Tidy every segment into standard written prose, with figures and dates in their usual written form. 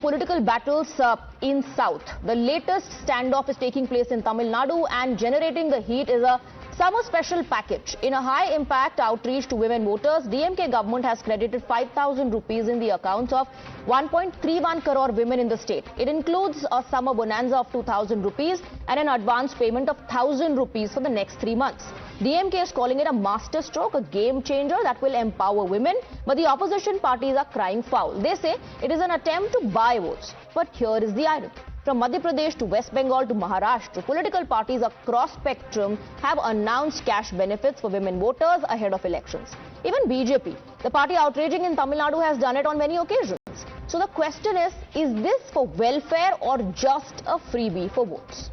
Political battles in South. The latest standoff is taking place in Tamil Nadu, and generating the heat is a summer special package. In a high impact outreach to women voters, DMK government has credited 5,000 rupees in the accounts of 1.31 crore women in the state. It includes a summer bonanza of 2,000 rupees and an advance payment of 1,000 rupees for the next 3 months. DMK is calling it a masterstroke, a game changer that will empower women, but the opposition parties are crying foul. They say it is an attempt to buy votes. But here is the irony. From Madhya Pradesh to West Bengal to Maharashtra, political parties across spectrum have announced cash benefits for women voters ahead of elections. Even BJP, the party outraging in Tamil Nadu, has done it on many occasions. So the question is this for welfare or just a freebie for votes?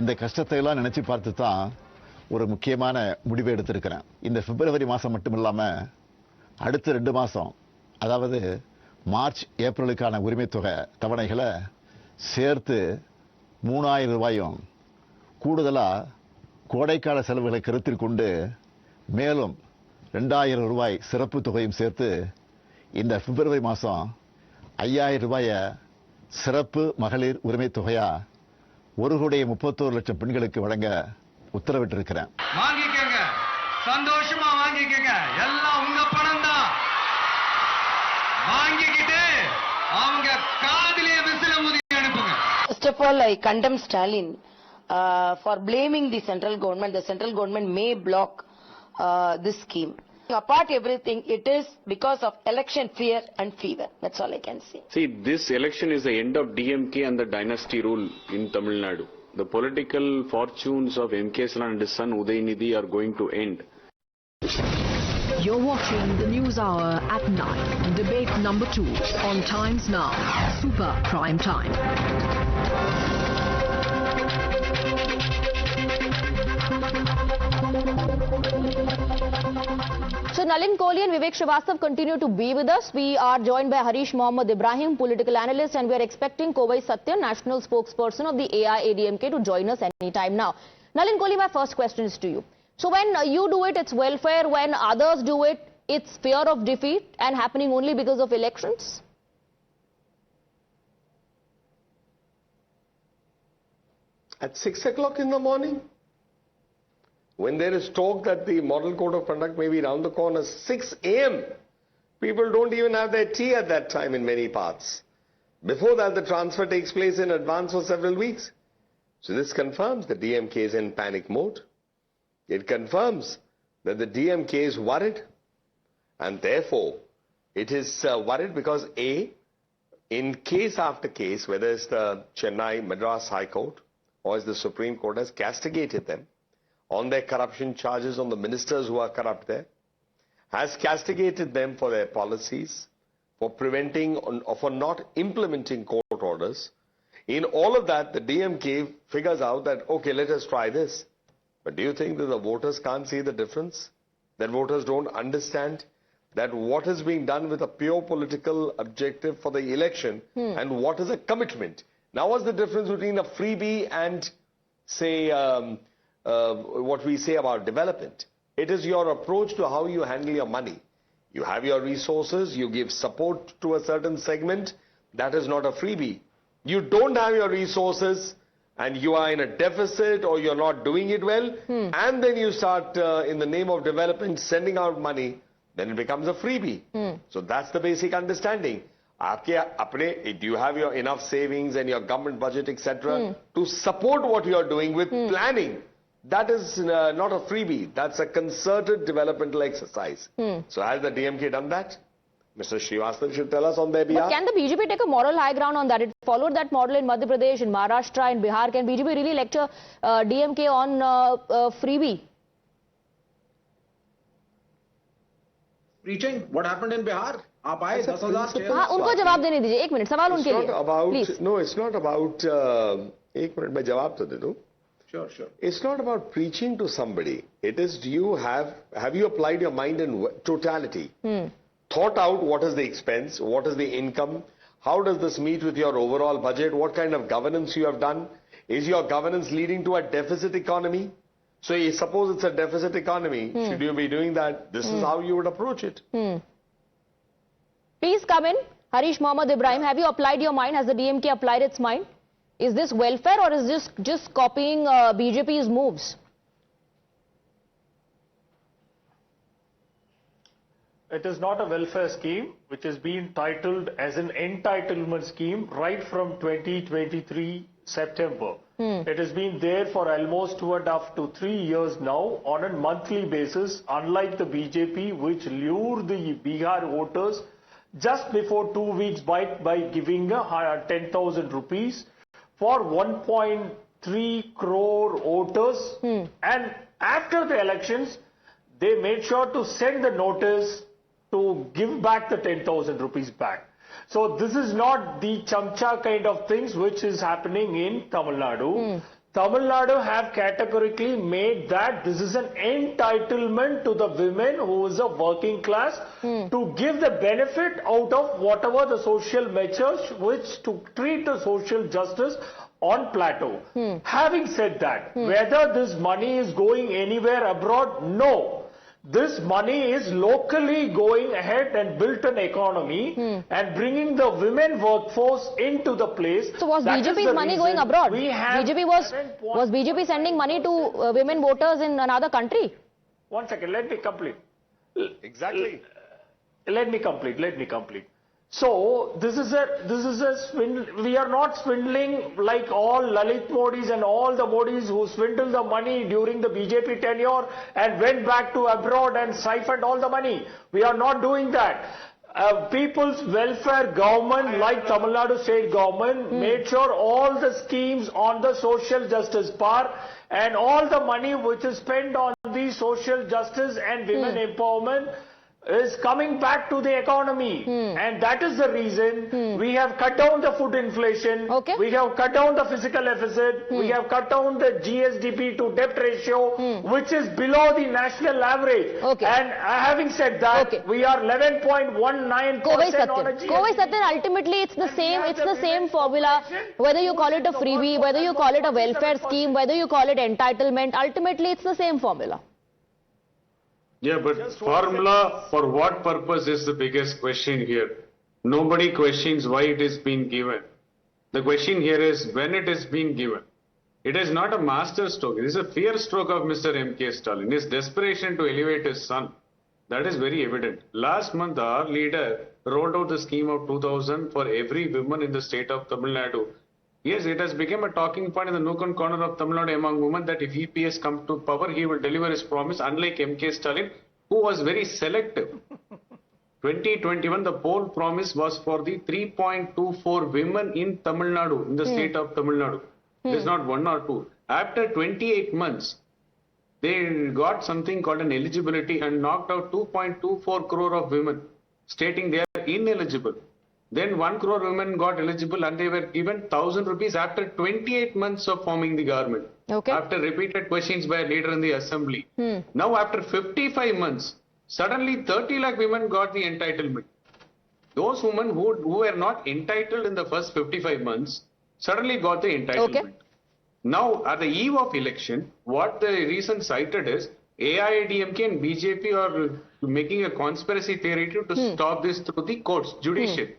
இந்த கஷ்டத்தை எல்லாம் நினைச்சு பார்த்து தான் ஒரு முக்கியமான முடிவு எடுத்திருக்கிறேன். இந்த பிப்ரவரி மாசம் மட்டும் இல்லாம அடுத்த 2 மாசம், அதாவது மார்ச் ஏப்ரலுக்கான உரிமை தொகை தவணைகளை சேர்த்து 3000 ரூபாயும் கூடுதலா கோடைக்கால செலவுகளை கருத்தில் கொண்டு மேலும் 2000 ரூபாய் சிறப்பு தொகையும் சேர்த்து இந்த பிப்ரவரி மாசம் 5000 ரூபாயை சிறப்பு மகளிர் உரிமை தொகையா 1,31 லட்சம் பெண்களுக்கு வழங்க உத்தரவிட்டிருக்கிறேன். வாங்கிக்கங்க, சந்தோஷமா வாங்கிக்கங்க, எல்லாம் உங்க பணம் தான். வாங்கிக்கிட்டு அவங்க காதிலே விசில ஊதி அனுப்புங்க. First of all, I condemn Stalin for blaming the central government. The central government may block this scheme. Apart everything, it is because of election fear and fever. That's all I can say. See, this election is the end of DMK and the dynasty rule in Tamil Nadu. The political fortunes of MK Stalin and his son Udaynidhi are going to end. You're watching the News Hour at 9. Debate number 2 on Times Now. Super Prime Time. So Nalin Kohli and Vivek Srivastava continue to be with us. We are joined by Harish Mohammed Ibrahim, political analyst, and we are expecting Kovai Satyan, national spokesperson of the AIADMK, to join us any time now. Nalin Kohli, my first question is to you. So when you do it, it's welfare. When others do it, it's fear of defeat and happening only because of elections? At 6 o'clock in the morning, when there is talk that the model code of conduct may be round the corner, 6 a.m., people don't even have their tea at that time in many parts. Before that, the transfer takes place in advance for several weeks. So this confirms the DMK is in panic mode. It confirms that the DMK is worried, and therefore it is worried because A, in case after case, whether it's the Chennai Madras High Court or as the Supreme Court has castigated them on their corruption charges, on the ministers who are corrupt there, has castigated them for their policies, for preventing or for not implementing court orders. In all of that, the DMK figures out that, okay, let us try this. But do you think that the voters can't see the difference? That voters don't understand that what is being done with a pure political objective for the election and what is a commitment? Now, what's the difference between a freebie and, say, what we say about development? It is your approach to how you handle your money. You have your resources, you give support to a certain segment. That is not a freebie. You don't have your resources and you are in a deficit or you're not doing it well, and then you start, in the name of development, sending out money, then it becomes a freebie. So that's the basic understanding. Do you have your enough savings and your government budget, etc., to support what you are doing with planning? That is not a freebie. That's a concerted developmental exercise. So has the DMK done that? Mr. Srivastava should tell us on their behalf. But can the BJP take a moral high ground on that? It followed that model in Madhya Pradesh, in Maharashtra, in Bihar. Can BJP really lecture DMK on freebie? Preaching what happened in Bihar? आप आए 10,000 shares. हाँ, उनको जवाब देने दीजिए. 1 minute, सवाल उनके लिए. Please. No, it's not about. 1 minute, मैं जवाब तो दे दूँ. Sure, sure. It's not about preaching to somebody. It is, have you applied your mind in totality? Thought out what is the expense, what is the income, how does this meet with your overall budget, what kind of governance you have done? Is your governance leading to a deficit economy? So suppose it's a deficit economy, should you be doing that? This is how you would approach it. Please come in. Harish Mohammed Ibrahim, have you applied your mind? Has the DMK applied its mind? Is this welfare or is this just copying BJP's moves? It is not a welfare scheme, which is being titled as an entitlement scheme right from 2023 September. It has been there for almost 2.5 to 3 years now on a monthly basis, unlike the BJP, which lured the Bihar voters just before 2 weeks by giving 10,000 rupees for 1.3 crore voters. And after the elections, they made sure to send the notice to give back the 10,000 rupees back. So this is not the chamcha kind of things which is happening in Tamil Nadu. Tamil Nadu have categorically made that this is an entitlement to the women who is a working class to give the benefit out of whatever the social measures which to treat the social justice on plateau. Having said that, whether this money is going anywhere abroad, no. This money is locally going ahead and built an economy and bringing the women workforce into the place. So was BJP's money going abroad? Was BJP sending money to women voters in another country? 1 second, let me complete. Exactly. Let me complete. So this is a swindle. We are not swindling like all Lalit Modis and all the Modis who swindled the money during the BJP tenure and went back to abroad and siphoned all the money. We are not doing that. People's welfare government like Tamil Nadu state government made sure all the schemes on the social justice part and all the money which is spent on the social justice and women empowerment is coming back to the economy. And that is the reason we have cut down the food inflation, we have cut down the fiscal deficit, we have cut down the GSDP to debt ratio, which is below the national average. And having said that, we are 11.19% on a GSDP. Kovai Satyan, ultimately it's the same formula, whether you call it a freebie, whether you call it a welfare scheme, whether you call it entitlement, ultimately it's the same formula. Yeah, but formula for what purpose is the biggest question here. Nobody questions why it is being given. The question here is when it is being given. It is not a masterstroke. It is a fear stroke of Mr. MK Stalin. His desperation to elevate his son. That is very evident. Last month, our leader rolled out the scheme of 2,000 for every woman in the state of Tamil Nadu. Yes, it has become a talking point in the nook and corner of Tamil Nadu among women that if EPS comes to power, he will deliver his promise, unlike MK Stalin, who was very selective. 2021, the poll promise was for the 3.24 women in Tamil Nadu, in the state of Tamil Nadu. It is not 1 or 2. After 28 months, they got something called an eligibility and knocked out 2.24 crore of women, stating they are ineligible. Then 1 crore women got eligible and they were given 1,000 rupees after 28 months of forming the government. After repeated questions by a leader in the assembly. Now after 55 months, suddenly 30 lakh women got the entitlement. Those women who were not entitled in the first 55 months, suddenly got the entitlement. Now at the eve of election, what the reason cited is AIADMK and BJP are making a conspiracy theory to stop this through the courts, judiciary.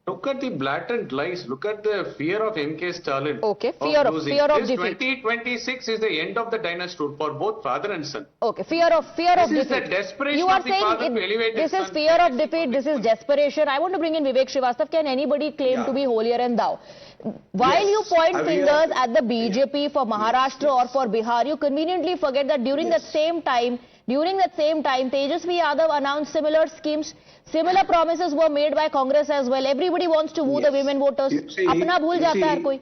Look at the blatant lies. Look at the fear of MK Stalin. Fear of defeat. 2026 is the end of the dynasty for both father and son. Fear of defeat. This is the desperation you are of the father to elevate this his is son. fear of defeat. This is desperation. I want to bring in Vivek Srivastava. Can anybody claim to be holier than thou? While you point fingers at the BJP for Maharashtra or for Bihar, you conveniently forget that during that same time, Tejasvi Yadav announced similar schemes. Similar promises were made by Congress as well. Everybody wants to woo the women voters. Apna bhul jata hai har koi.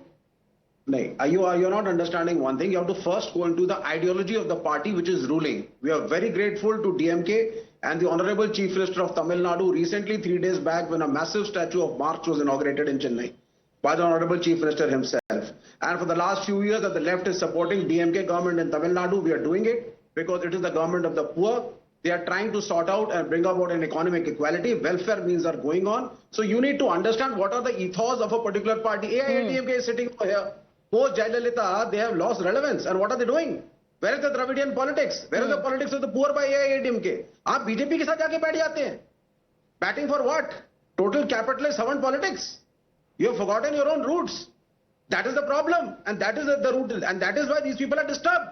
You're not understanding one thing. You have to first go into the ideology of the party which is ruling. We are very grateful to DMK and the Honorable Chief Minister of Tamil Nadu recently 3 days back when a massive statue of Marx was inaugurated in Chennai by the Honorable Chief Minister himself. And for the last few years that the left is supporting DMK government in Tamil Nadu, we are doing it because it is the government of the poor. They are trying to sort out and bring about an economic equality. Welfare means are going on. So you need to understand what are the ethos of a particular party. AIADMK is sitting over here. Post Jayalalitha, they have lost relevance. And what are they doing? Where is the Dravidian politics? Where is the politics of the poor by AIADMK? आप BJP के साथ जाके बैठ जाते हैं. Batting for what? Total capitalist servant politics. You have forgotten your own roots. That is the problem, and that is the root, and that is why these people are disturbed.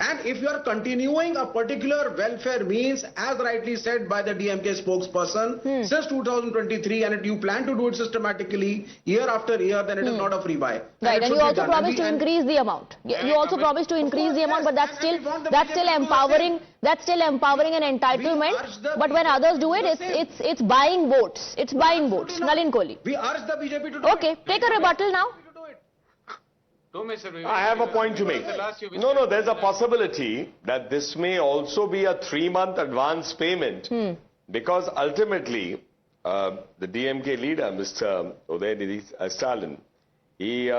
And if you are continuing a particular welfare means, as rightly said by the DMK spokesperson, since 2023, and you plan to do it systematically year after year, then it is not a free buy. Right, and you also promised to increase the amount. You also promised to increase the amount, but that's still empowering. That's still empowering an entitlement. But when others do it, it's buying votes. It's buying votes. Nalin Kohli. We urge the BJP to do Okay, take a rebuttal now. I have a point to make. No, there's a possibility that this may also be a 3-month advance payment because ultimately the DMK leader, Mr. Stalin, he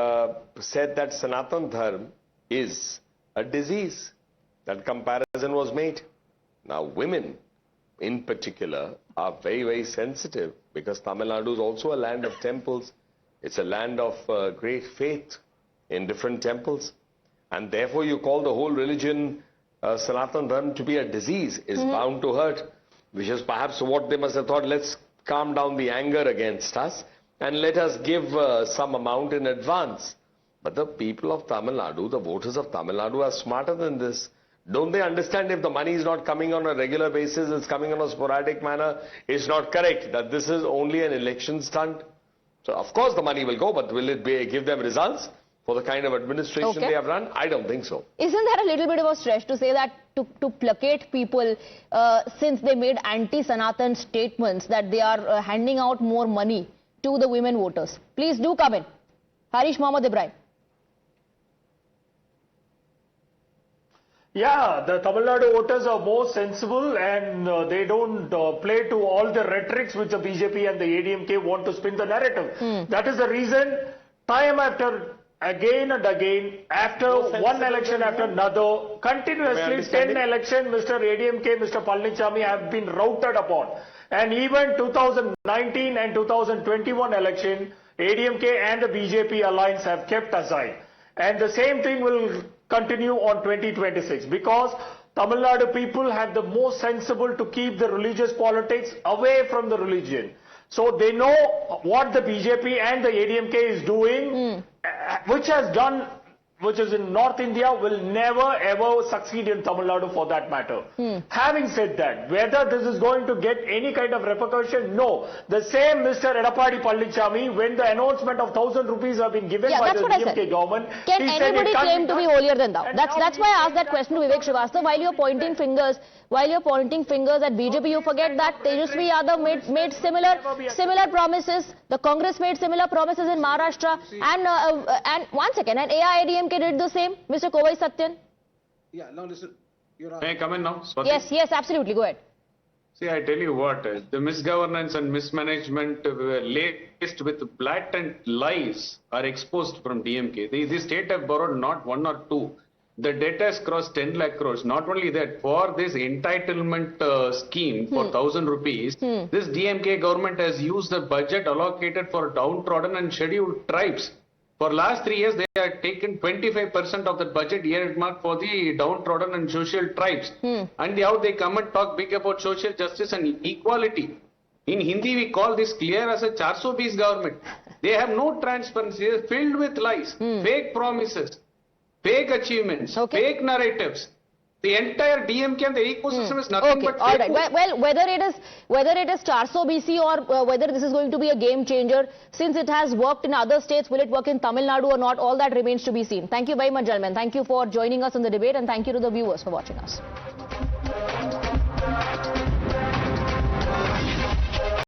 said that Sanatan Dharma is a disease. That comparison was made. Now women in particular are very, very sensitive because Tamil Nadu is also a land of temples. It's a land of great faith in different temples, and therefore you call the whole religion Sanatan Dharma to be a disease is bound to hurt, which is perhaps what they must have thought. Let's calm down the anger against us and let us give some amount in advance. But the people of Tamil Nadu, the voters of Tamil Nadu are smarter than this. Don't they understand if the money is not coming on a regular basis, it's coming on a sporadic manner, it's not correct, that this is only an election stunt? So of course the money will go, but will it give them results? For the kind of administration they have run? I don't think so. Isn't that a little bit of a stretch to say that to placate people since they made anti-Sanatan statements that they are handing out more money to the women voters? Please do come in. Harish Mohammed Ibrahim. Yeah, the Tamil Nadu voters are more sensible and they don't play to all the rhetorics which the BJP and the ADMK want to spin the narrative. That is the reason time after again and again, after one election after another, continuously 10 elections, Mr. ADMK, Mr. Palnichami have been routed upon. And even 2019 and 2021 election, ADMK and the BJP alliance have kept aside. And the same thing will continue on 2026 because Tamil Nadu people have the most sensible to keep the religious politics away from the religion. So they know what the BJP and the ADMK is doing, which is in North India, will never ever succeed in Tamil Nadu for that matter. Having said that, whether this is going to get any kind of repercussion, no. The same Mr. Edapadi Palnichami, when the announcement of 1,000 rupees have been given by the DMK government, can anybody claim to be holier than thou? That's why I asked that question to Vivek Srivastava. While you're pointing fingers at BJP, you forget that Tejasvi Yadav made similar promises. The Congress made similar promises in Maharashtra, and once again, and AIADMK did the same. Mr. Kovai Satyan. Yeah, now listen. May I come in now, Swati? Yes, absolutely. Go ahead. See, I tell you what, the misgovernance and mismanagement laced with blatant lies are exposed from DMK. The state have borrowed not 1 or 2. The debt has crossed 10 lakh crores. Not only that, for this entitlement scheme for 1,000 rupees, this DMK government has used the budget allocated for downtrodden and scheduled tribes. For last 3 years, they have taken 25% of the budget earmarked for the downtrodden and social tribes. And how they come and talk big about social justice and equality. In Hindi, we call this clear as a 420 government. They have no transparency. They are filled with lies, fake promises, fake achievements, fake narratives. The entire DMK and the ecosystem is nothing but fake. All right. Well, whether it is 420 or whether this is going to be a game changer, since it has worked in other states, will it work in Tamil Nadu or not? All that remains to be seen. Thank you very much, gentlemen. Thank you for joining us in the debate, and thank you to the viewers for watching us.